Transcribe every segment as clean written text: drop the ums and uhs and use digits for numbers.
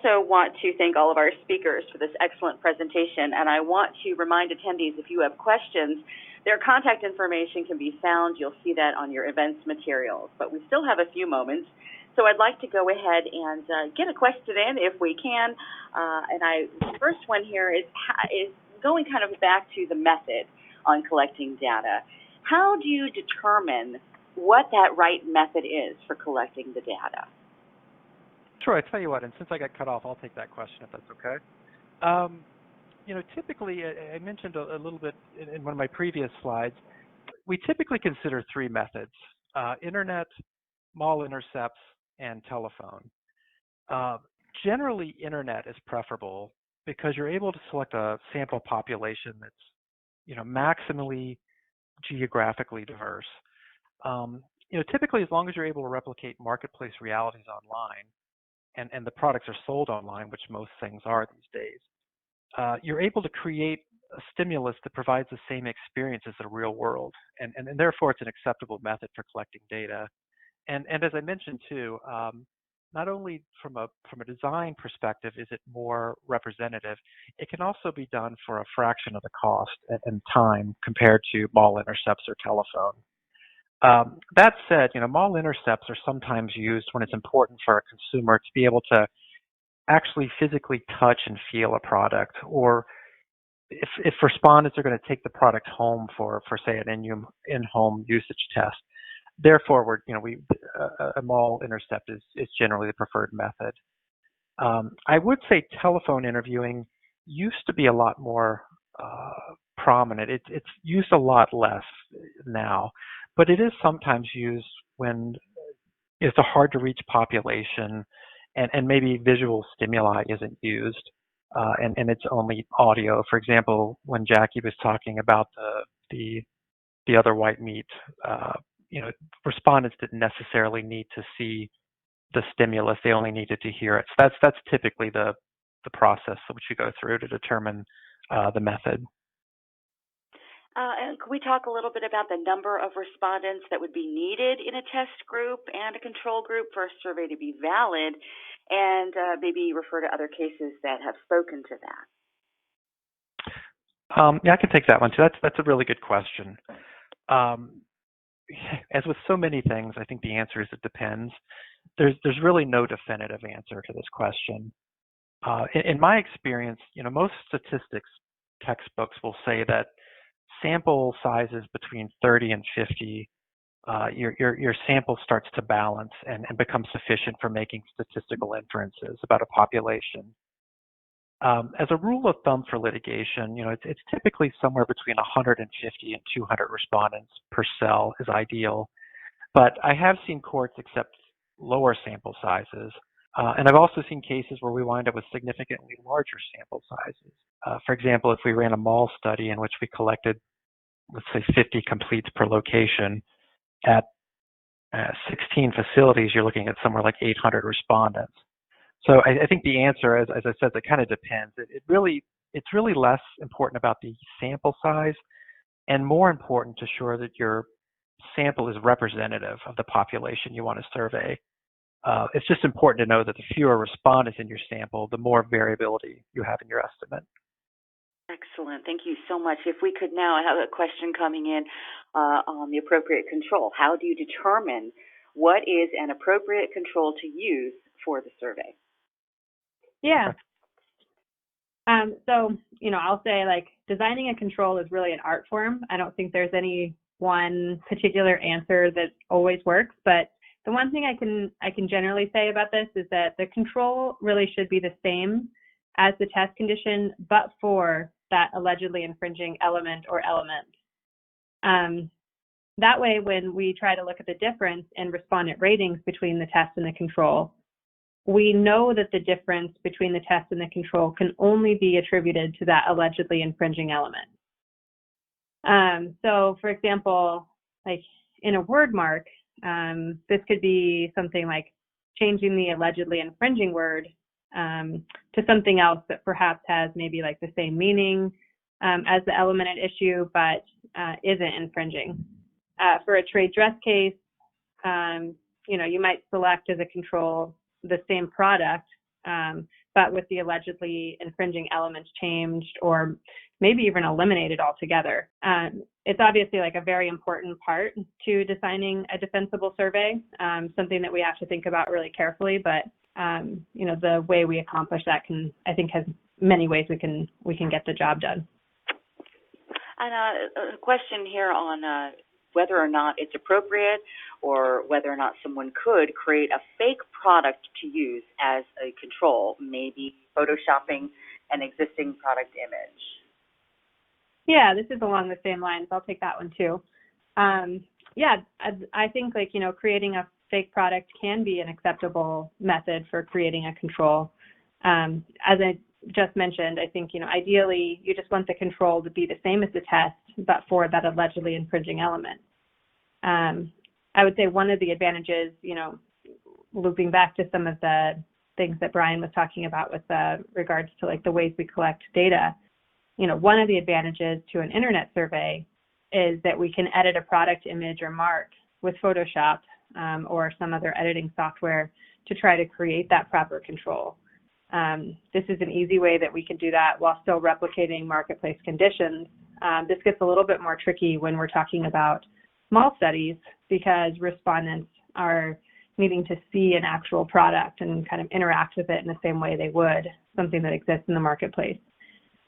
also want to thank all of our speakers for this excellent presentation, and I want to remind attendees, if you have questions, their contact information can be found. You'll see that on your events materials, but we still have a few moments. So I'd like to go ahead and get a question in if we can. The first one here is going kind of back to the method on collecting data. How do you determine what that right method is for collecting the data? Sure, I tell you what, and since I got cut off, I'll take that question if that's okay. Typically, I mentioned a little bit in one of my previous slides, we typically consider three methods: internet, mall intercepts, and telephone. Generally, internet is preferable because you're able to select a sample population that's, maximally geographically diverse. Typically, as long as you're able to replicate marketplace realities online, and the products are sold online, which most things are these days, you're able to create a stimulus that provides the same experience as the real world, and therefore it's an acceptable method for collecting data. And as I mentioned too, not only from a design perspective is it more representative, it can also be done for a fraction of the cost and time compared to mall intercepts or telephone. That said, mall intercepts are sometimes used when it's important for a consumer to be able to actually physically touch and feel a product, or if respondents are going to take the product home for say, an in-home usage test. Therefore, a mall intercept is generally the preferred method. I would say telephone interviewing used to be a lot more prominent. It's used a lot less now, but it is sometimes used when it's a hard-to-reach population and maybe visual stimuli isn't used, and it's only audio. For example, when Jackie was talking about the other white meat, respondents didn't necessarily need to see the stimulus; they only needed to hear it. So that's typically the process which you go through to determine the method. And can we talk a little bit about the number of respondents that would be needed in a test group and a control group for a survey to be valid, and maybe refer to other cases that have spoken to that? Yeah, I can take that one too. That's a really good question. As with so many things, I think the answer is it depends. There's really no definitive answer to this question. In my experience, most statistics textbooks will say that sample sizes between 30 and 50, your sample starts to balance and becomes sufficient for making statistical inferences about a population. As a rule of thumb for litigation, it's typically somewhere between 150 and 200 respondents per cell is ideal. But I have seen courts accept lower sample sizes, and I've also seen cases where we wind up with significantly larger sample sizes. For example, if we ran a mall study in which we collected, let's say, 50 completes per location at 16 facilities, you're looking at somewhere like 800 respondents. So I think the answer, as I said, it kind of depends. It's really less important about the sample size and more important to ensure that your sample is representative of the population you want to survey. It's just important to know that the fewer respondents in your sample, the more variability you have in your estimate. Excellent. Thank you so much. If we could now, I have a question coming in on the appropriate control. How do you determine what is an appropriate control to use for the survey? Yeah. So, I'll say designing a control is really an art form. I don't think there's any one particular answer that always works, but the one thing I can generally say about this is that the control really should be the same as the test condition, but for that allegedly infringing element or elements. That way, when we try to look at the difference in respondent ratings between the test and the control, we know that the difference between the test and the control can only be attributed to that allegedly infringing element. So, for example, in a word mark, this could be something like changing the allegedly infringing word to something else that perhaps has maybe the same meaning as the element at issue, but isn't infringing. For a trade dress case, you might select as a control the same product, but with the allegedly infringing elements changed or maybe even eliminated altogether. It's obviously like a very important part to designing a defensible survey, something that we have to think about really carefully, but you know, the way we accomplish that I think has many ways we can get the job done. And a question here on whether or not it's appropriate or whether or not someone could create a fake product to use as a control, maybe photoshopping an existing product image. Yeah, this is along the same lines. I'll take that one too. Yeah, I think like, you know, creating a fake product can be an acceptable method for creating a control. As I just mentioned, I think, you know, ideally you just want the control to be the same as the test, but for that allegedly infringing element. I would say one of the advantages, you know, looping back to some of the things that Brian was talking about with regards to like the ways we collect data, you know, one of the advantages to an internet survey is that we can edit a product image or mark with Photoshop or some other editing software to try to create that proper control. This is an easy way that we can do that while still replicating marketplace conditions. This gets a little bit more tricky when we're talking about small studies because respondents are needing to see an actual product and kind of interact with it in the same way they would something that exists in the marketplace.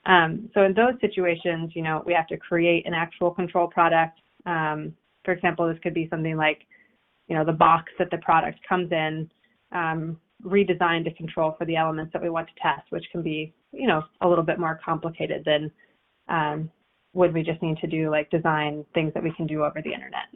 So in those situations, you know, we have to create an actual control product. For example, this could be something like, you know, the box that the product comes in, redesigned to control for the elements that we want to test, which can be, you know, a little bit more complicated than would we just need to do like design things that we can do over the internet.